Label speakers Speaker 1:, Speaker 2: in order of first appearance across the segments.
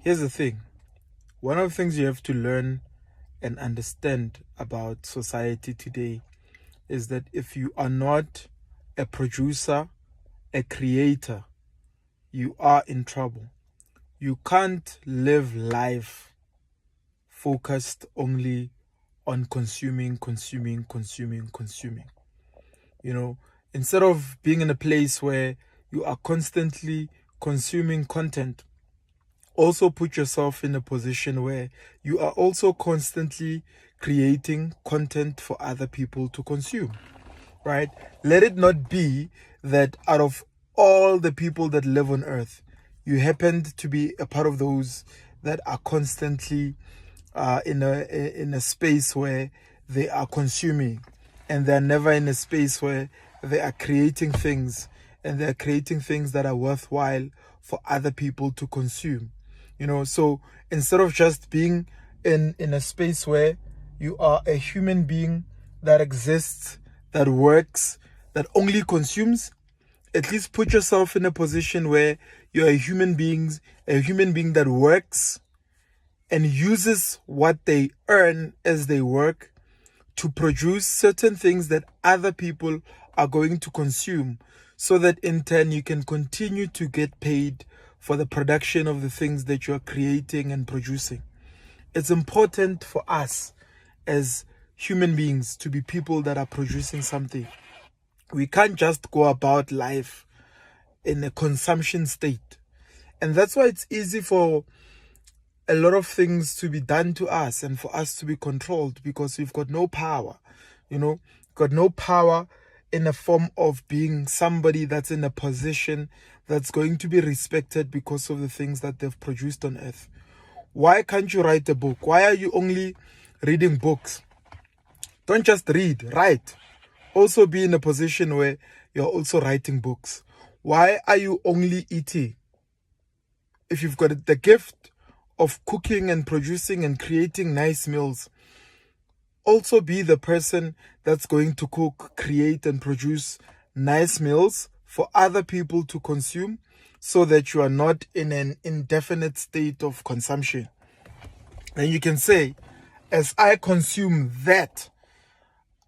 Speaker 1: Here's the thing. One of the things you have to learn and understand about society today is that if you are not a producer, a creator, you are in trouble. You can't live life focused only on consuming. Instead of being in a place where you are constantly consuming content, also put yourself in a position where you are also constantly creating content for other people to consume, right? Let it not be that out of all the people that live on earth, you happened to be a part of those that are constantly in a space where they are consuming, and they're never in a space where they are creating things, and they're creating things that are worthwhile for other people to consume. So instead of just being in a space where you are a human being that exists, that works, that only consumes, at least put yourself in a position where you're a human being that works and uses what they earn as they work to produce certain things that other people are going to consume, so that in turn you can continue to get paid for the production of the things that you are creating and producing. It's important for us as human beings to be people that are producing something. We can't just go about life in a consumption state. And that's why it's easy for a lot of things to be done to us and for us to be controlled, because we've got no power. Got no power in the form of being somebody that's in a position that's going to be respected because of the things that they've produced on earth. Why can't you write a book? Why are you only reading books? Don't just read, write. Also be in a position where you're also writing books. Why are you only eating? If you've got the gift of cooking and producing and creating nice meals, also be the person that's going to cook, create, and produce nice meals for other people to consume, so that you are not in an indefinite state of consumption. And you can say, as I consume that,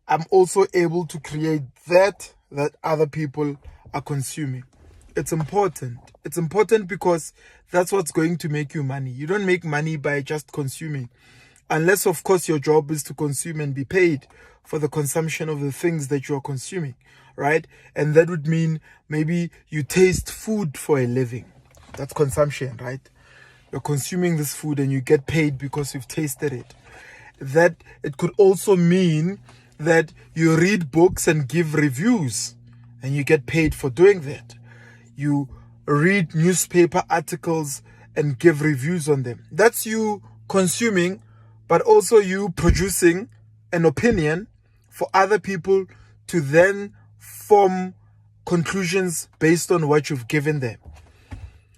Speaker 1: I'm also able to create that other people are consuming. It's important. It's important because that's what's going to make you money. You don't make money by just consuming. Unless, of course, your job is to consume and be paid for the consumption of the things that you are consuming, right? And that would mean maybe you taste food for a living. That's consumption, right? You're consuming this food and you get paid because you've tasted it. That it could also mean that you read books and give reviews and you get paid for doing that. You read newspaper articles and give reviews on them. That's you consuming, but also you producing an opinion for other people to then form conclusions based on what you've given them.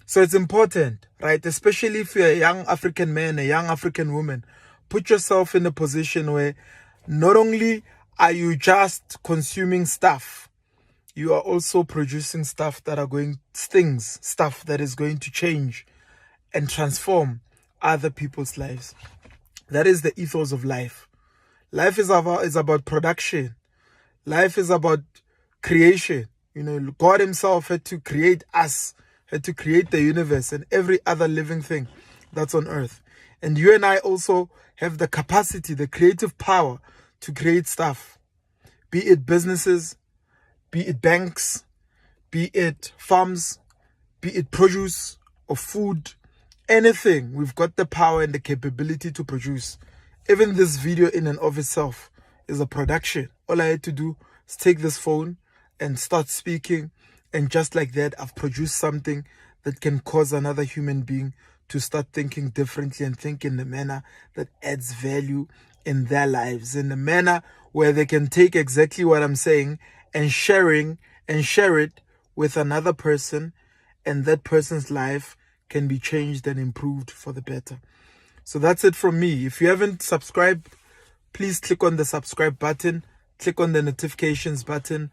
Speaker 1: So it's important, right? Especially if you're a young African man, a young African woman, put yourself in a position where not only are you just consuming stuff, you are also producing stuff that is going to change and transform other people's lives. That is the ethos of life. Life is about production. Life is about creation. God himself had to create us, had to create the universe and every other living thing that's on earth. And you and I also have the capacity, the creative power to create stuff. Be it businesses, be it banks, be it farms, be it produce or food, anything. We've got the power and the capability to produce. Even this video in and of itself is a production. All I had to do is take this phone and start speaking, and just like that, I've produced something that can cause another human being to start thinking differently and think in a manner that adds value in their lives, in a manner where they can take exactly what I'm saying and share it with another person, and that person's life can be changed and improved for the better. So that's it from me. If you haven't subscribed, please click on the subscribe button, click on the notifications button.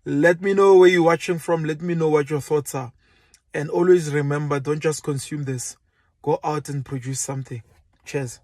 Speaker 1: Let me know where you're watching from. Let me know what your thoughts are. And always remember, don't just consume this. Go out and produce something. Cheers.